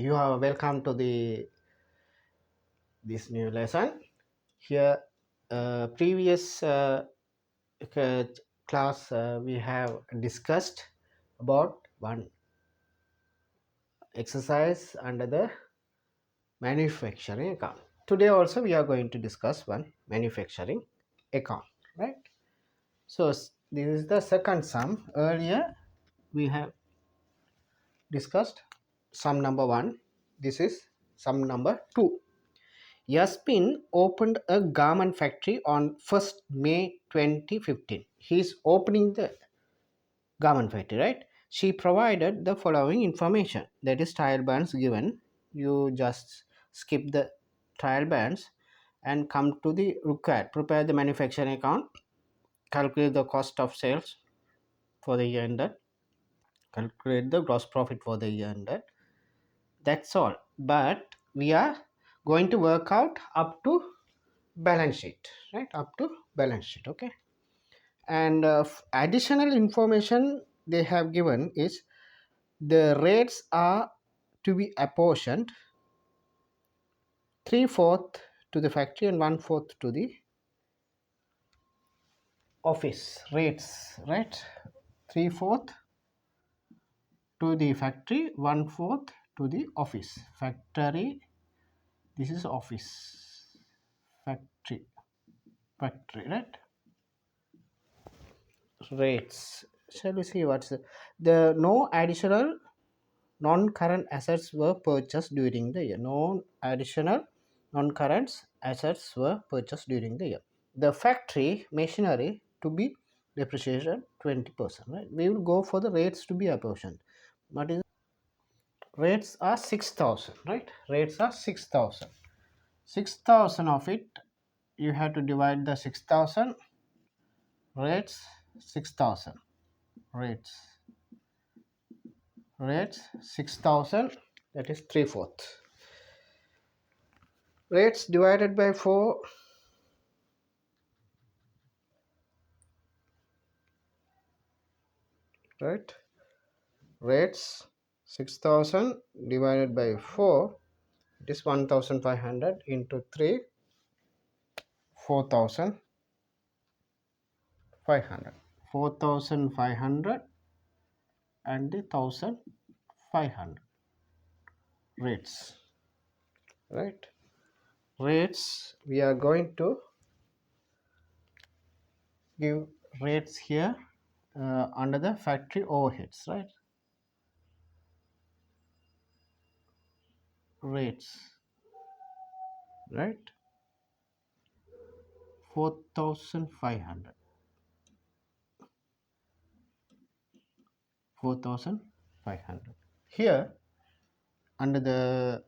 You are welcome to this new lesson. Here, previous class we have discussed about one exercise under the manufacturing account. Today also we are going to discuss one manufacturing account, right? So this is the second sum. Earlier we have discussed sum number 1. This is sum number 2. Yaspin opened a garment factory on 1st May 2015. He's opening the garment factory, right? She provided the following information, that is trial balance given. You just skip the trial balance and come to the required. Prepare the manufacturing account, calculate the cost of sales for the year ended, calculate the gross profit for the year ended. That's all. But we are going to work out up to balance sheet, right? Up to balance sheet, okay. And additional information they have given is the rates are to be apportioned 3/4 to the factory and 1/4 to the office. Rates, right? 3/4 to the factory, 1/4 to the office. Factory, this is office. Factory, right? Rates. Shall we see what's the no additional non-current assets were purchased during the year. No additional non-current assets were purchased during the year. The factory machinery to be depreciated 20%. Right? We will go for the rates to be apportioned. What is rates are 6,000. Right? Rates are 6,000. 6,000 of it you have to divide the 6,000 rates 6,000 rates 6,000, that is 3/4. Rates divided by 4, right? Rates 6,000 divided by 4, it is 1,500 into 3, 4,500. 4,500 and the 1,500 rates, right? Rates, we are going to give rates here under the factory overheads, right? Rates, right? 4,500. 4,500. Here under the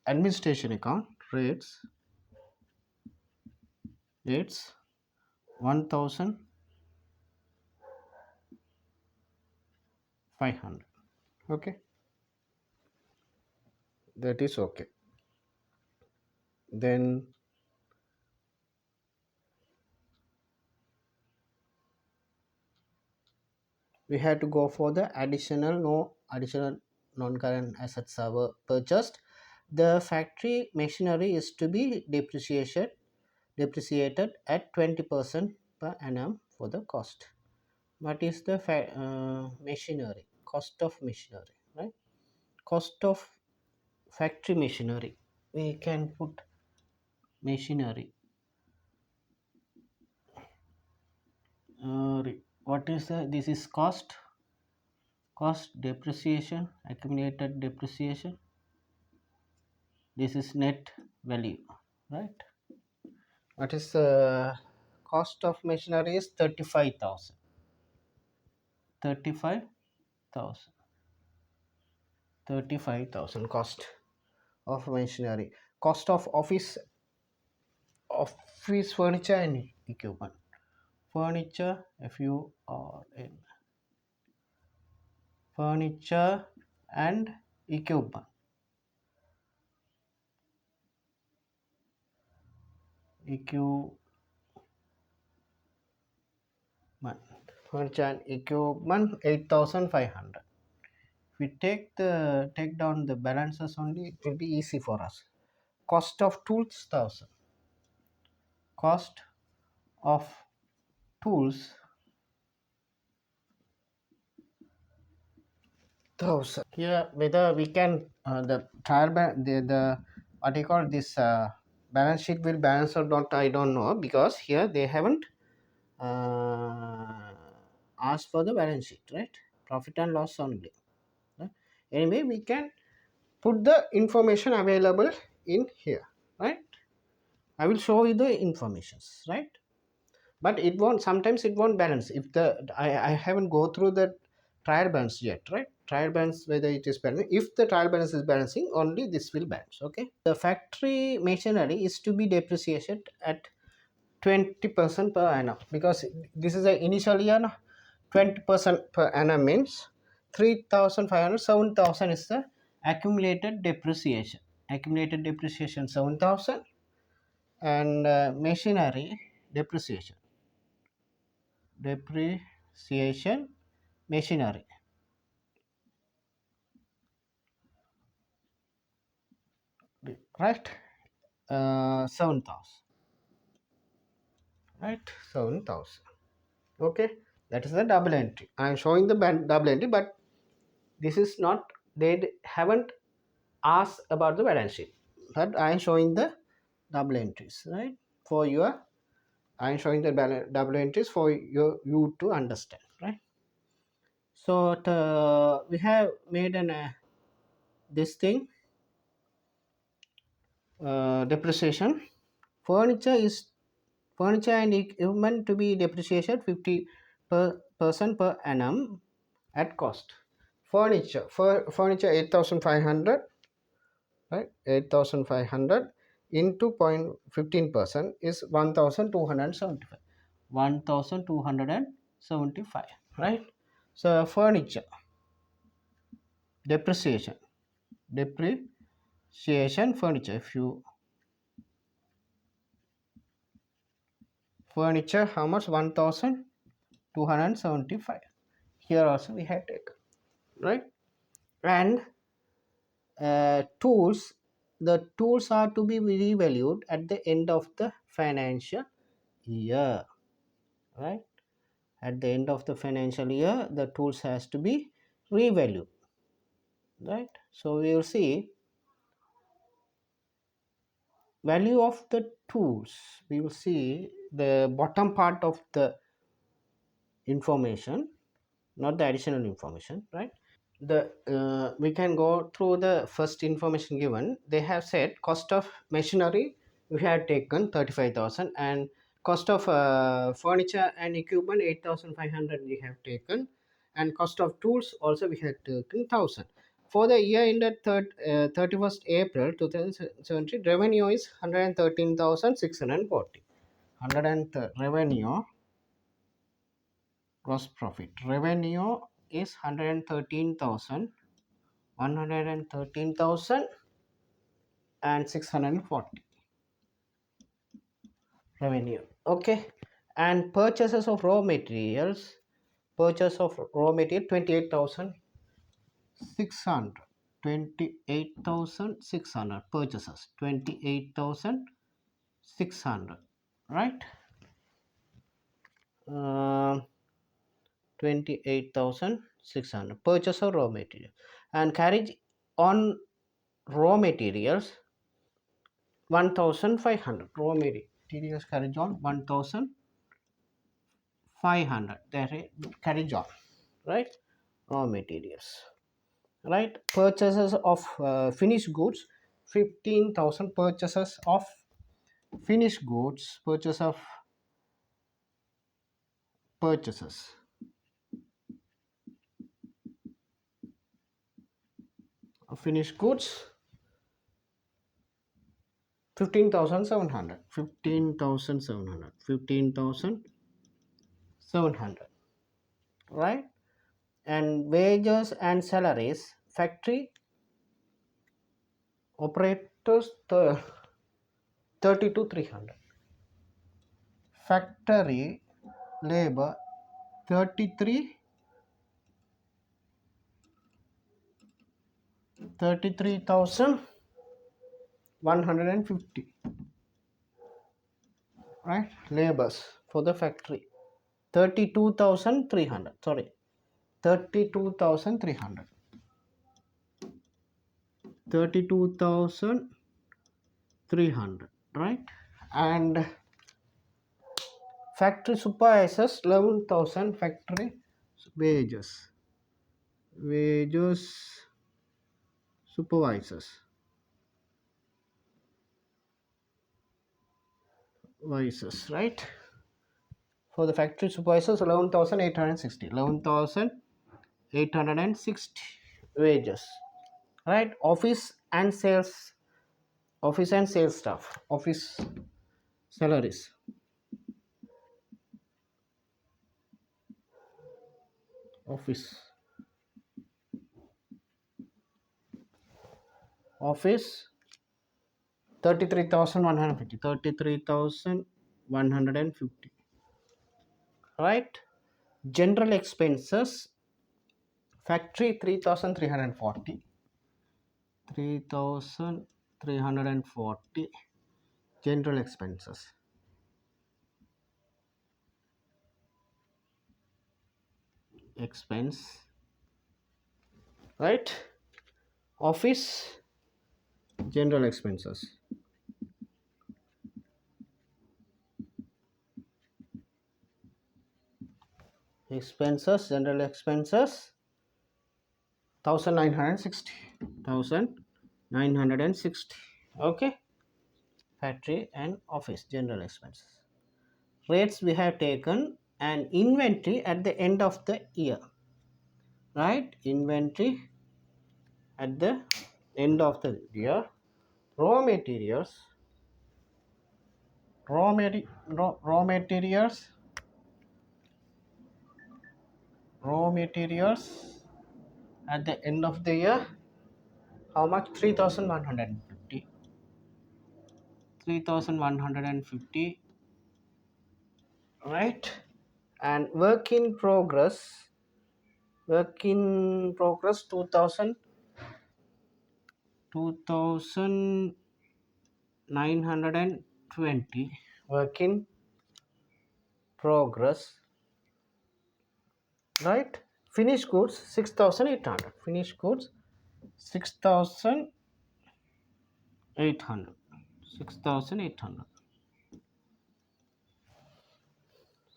administration account, rates 1,500. Okay, that is okay. Then we had to go for the no additional non-current assets are purchased. The factory machinery is to be depreciated at 20% per annum for the cost. What is the machinery? Cost of machinery, right? Cost of factory machinery. We can put machinery. What is this is cost depreciation, accumulated depreciation. This is net value, right? What is cost of machinery is 35,000. 35,000. 35,000 cost of machinery. Cost of office furniture and equipment. Furniture, FURN. Furniture and equipment. Furniture and equipment 8,500. we take down the balances only, it will be easy for us. Cost of tools 1000. Cost of tools 1000. Here whether we can the trial the what do you call this balance sheet will balance or not, I don't know, because here they haven't uh, asked for the balance sheet, right? Profit and loss only. Right? Anyway, we can put the information available in here, right? I will show you the informations, right? But it won't, sometimes it won't balance if I haven't go through the trial balance yet, right? Trial balance whether it is balancing. If the trial balance is balancing, only this will balance. Okay, the factory machinery is to be depreciated at 20% per annum, because this is a initial year. 20% per annum means 3,500. 7,000 is the accumulated depreciation. Accumulated depreciation 7,000. And machinery depreciation machinery, right? 7,000, right? 7,000. Okay, that is the double entry. I am showing the double entry, but this is not, they haven't asked about the balance sheet, but I am showing the double entries, right? For your, I am showing the double entries for you to understand, right? So we have made an this thing, depreciation. Furniture and equipment to be depreciated 50% per annum at cost. Furniture 8,500, right? 8,500 into 0.15% is 1,275. 1,275, right? So furniture depreciation, furniture. If you furniture, how much? 1,275. Here also we have taken, right? And tools, the tools are to be revalued at the end of the financial year, right? At the end of the financial year, the tools has to be revalued, right? So we will see value of the tools. We will see the bottom part of the information, not the additional information, right? The we can go through the first information given. They have said cost of machinery we had taken 35,000, and cost of furniture and equipment 8,500 we have taken, and cost of tools also we had taken 1,000. For the year ended 31st April 2017, revenue is 113,640. Revenue, gross profit revenue is 113,000, 113,640 revenue. Okay, and purchases of raw materials, purchase of raw material 28,600, 28,600 purchases, 28,600, right? 28,600 purchase of raw material, and carriage on raw materials 1,500. Raw materials carriage on 1,500. That is carriage on, right? Raw materials, right? Purchases of finished goods 15,000. Purchases of finished goods, purchases of finished goods 15,700. 15,700. 15,700, right? And wages and salaries, factory operators 32,300. Factory labor 33 33,150, right? Labors for the factory 32,300, sorry, 32,300, 32,300, right? And factory supervisors 11,000. Factory wages supervisors vices, right? For the factory supervisors 11,860, 11,860 wages, right? Office and sales staff, office salaries, office office 33,150, 33,150, right? General expenses, factory 3,340, 3,340 general expenses, expense, right? Office general expenses, general expenses 1,960, 1,960, okay? Factory and office general expenses. Rates we have taken, and inventory at the end of the year, right? Inventory at the end of the year. Raw materials, raw materials, raw materials at the end of the year, how much? 3,150, 3,150, right? And work in progress 2,000, 2,920, work in progress, right? Finished goods 6,800, finished goods 6,800, 6,800,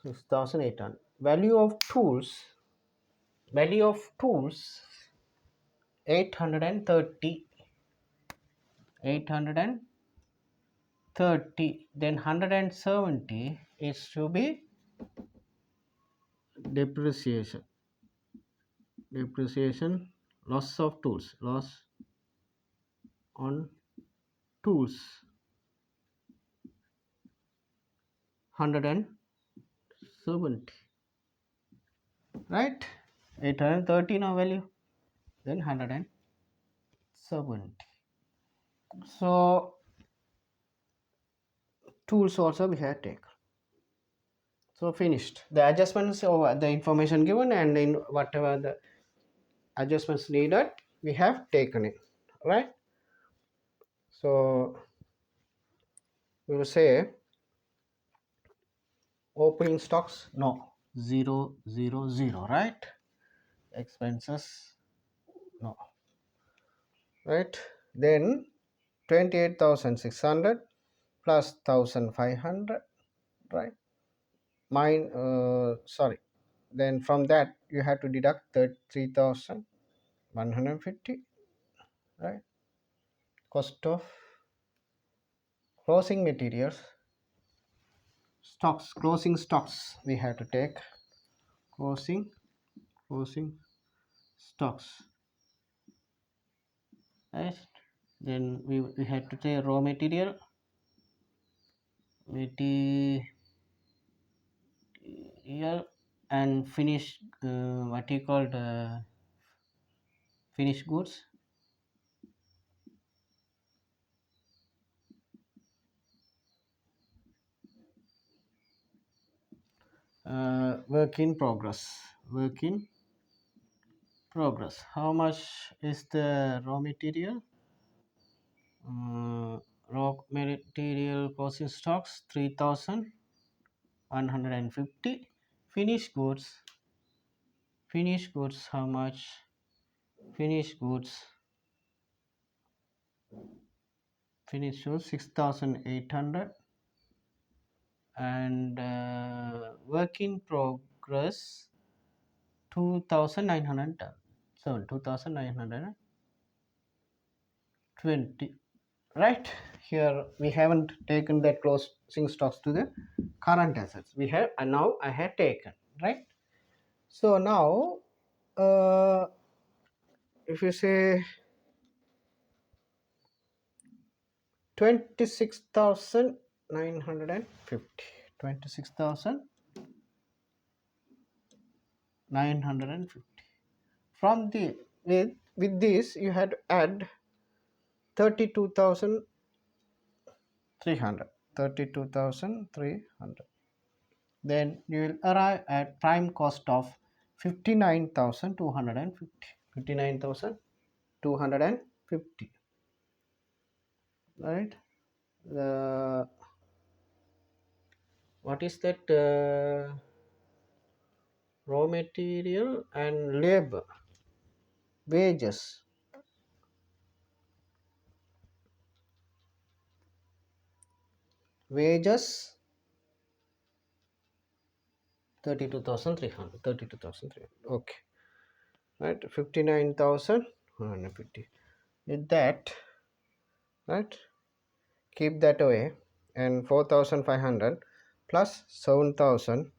6,800. Value of tools 830, 830. Then 170 is to be depreciation, loss of tools, loss on tools 170, right? 830 now value, then 170. So tools also we have taken. So finished the adjustments over the information given, and in whatever the adjustments needed we have taken it, right? So we will say opening stocks, no, 0, 0, 0, right? Expenses, no, right? Then 28,600 plus 1,500, right? Sorry, then from that you have to deduct 3,150, right? Cost of closing materials, closing stocks we have to take, closing stocks, right? Then we had to take raw material, and finish, what you call the finished goods, work in progress, progress. How much is the raw material? Raw material closing stocks 3,150. Finished goods. Finished goods how much? Finished goods. Finished goods 6,800. And work in progress 2,910. So 2,920. Right here we haven't taken that closing stocks to the current assets. We have, and now I have taken, right? So now if you say 26,950, 26,950. From the with this you had to add 32,300, 32,300. Then you will arrive at prime cost of 59,250, 59,250, right? The what is that? Raw material and labor wages. Wages 32,300, 32,300. Okay, right? 59,150. With that, right? Keep that away, and 4,500 plus 7,000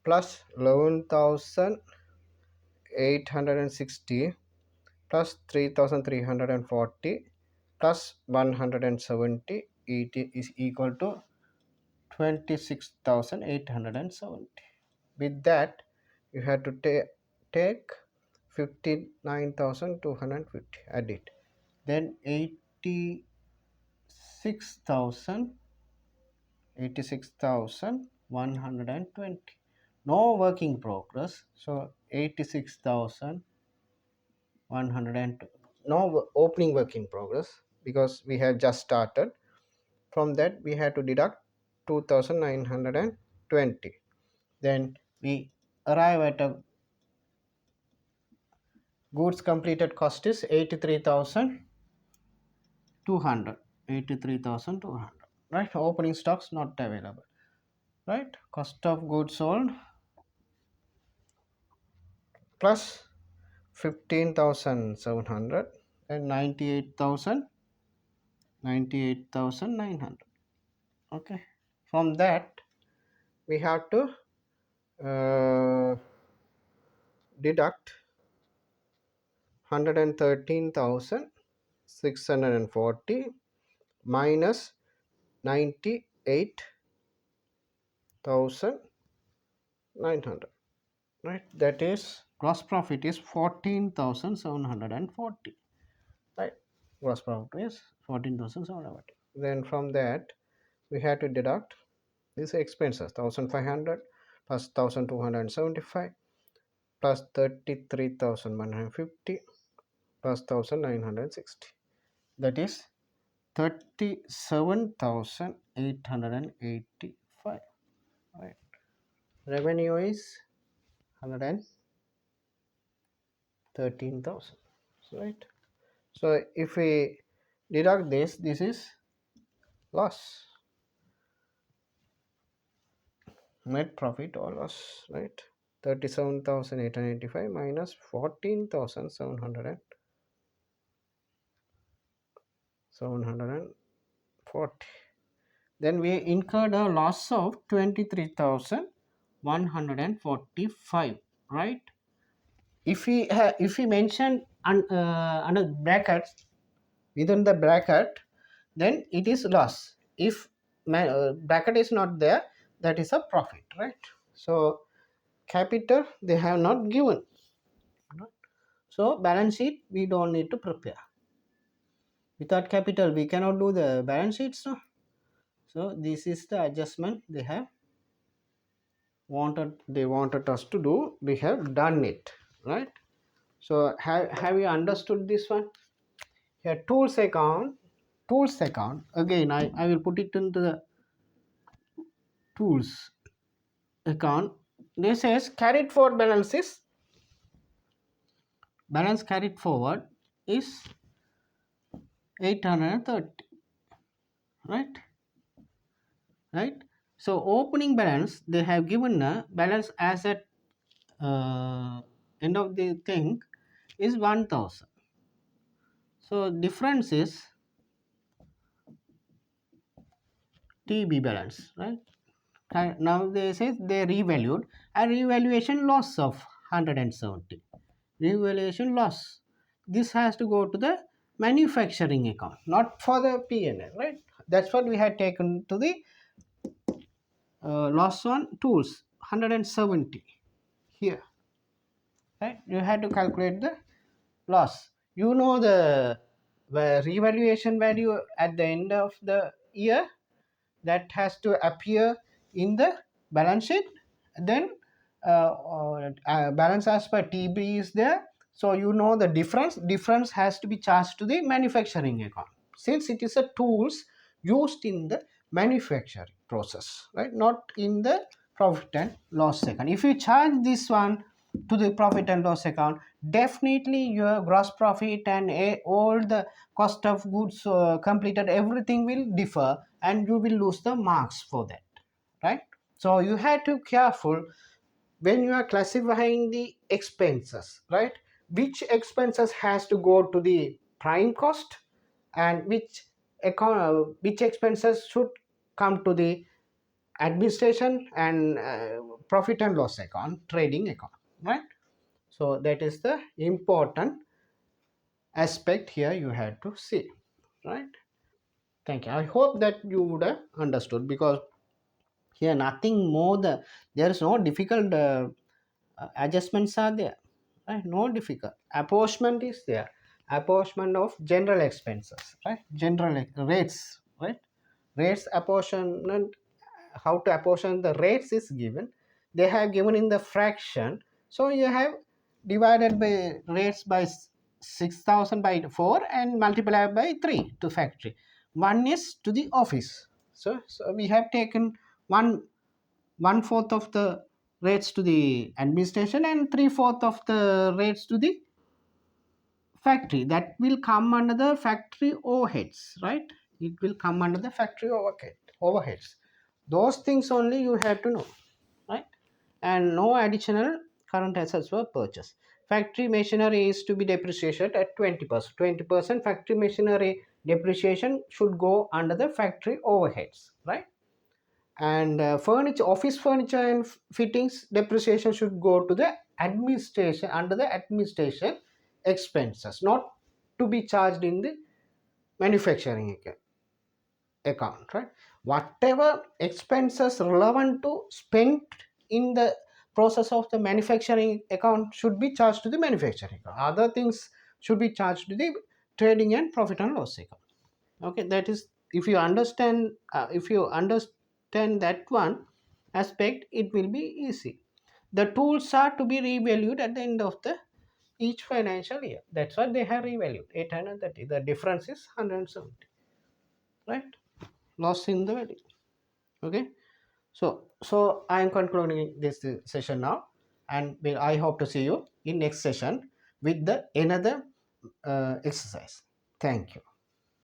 plus 11,860 plus 3,340 plus 170 is equal to 26,870. With that you have to take 59,250, add it, then 86,120. No work in progress, so 86,120. No opening work in progress because we have just started. From that we have to deduct 2,920. Then we arrive at a goods completed cost is 83,200. 83,200. Right? Opening stocks not available. Right? Cost of goods sold plus 15,700 and 98,900. Okay. From that we have to deduct 113,640 minus 98,900. Right? That is gross profit is 14,740. Right? Gross profit is 14,740. Then from that we have to deduct these expenses 1,500 plus 1,275 plus 33,150 plus 1,960. That is 37,885. Right? Revenue is 113,000. Right? So if we deduct this, this is loss, net profit or loss, right? 37,885 minus 14,740. Then we incurred a loss of 23,145, right? If we mention under brackets, within the bracket, then it is loss. If bracket is not there, that is a profit, right? So capital they have not given, so balance sheet we don't need to prepare. Without capital we cannot do the balance sheets, no? So this is the adjustment they have wanted us to do. We have done it, right? So have you understood this one? Here tools account again, I will put it into the tools account. This says carried forward balance carried forward is 830, right? Right. So opening balance, they have given a balance as at end of the thing is 1000. So difference is TB balance, right? Now they say they revalued a revaluation loss of 170. Revaluation loss. This has to go to the manufacturing account, not for the P&L, right? That's what we had taken to the loss on tools 170 here, right? You had to calculate the loss. You know the revaluation value at the end of the year that has to appear in the balance sheet. Then balance as per TB is there. So you know the difference has to be charged to the manufacturing account, since it is a tools used in the manufacturing process, right? Not in the profit and loss account. If you charge this one to the profit and loss account, definitely your gross profit and all the cost of goods completed, everything will differ and you will lose the marks for that, right? So you have to careful when you are classifying the expenses, right? Which expenses has to go to the prime cost and which expenses should come to the administration and profit and loss account, trading account, right? So that is the important aspect here you had to see, right? Thank you. I hope that you would have understood, because here nothing more there is no difficult adjustments are there, right? No difficult apportionment is there. Apportionment of general expenses, right? General rates, right? Rates apportionment, how to apportion the rates is given. They have given in the fraction, so you have divided by rates by 6000 by 4 and multiply by 3 to factory. One is to the office, so we have taken one fourth of the rates to the administration and 3/4 of the rates to the factory. That will come under the factory overheads, right? It will come under the factory overheads. Those things only you have to know, right? And no additional current assets were purchased. Factory machinery is to be depreciated at 20%. 20% factory machinery depreciation should go under the factory overheads, right? And furniture, office furniture and fittings depreciation should go to the administration, under the administration expenses, not to be charged in the manufacturing account, right? Whatever expenses relevant to spent in the process of the manufacturing account should be charged to the manufacturing account. Other things should be charged to the trading and profit and loss account. Okay, that is, if you understand that one aspect, it will be easy. The tools are to be revalued at the end of the each financial year. That's what they have revalued 830. The difference is 170, right? Loss in the value. Okay, so I am concluding this session now, and I hope to see you in next session with the another exercise. Thank you.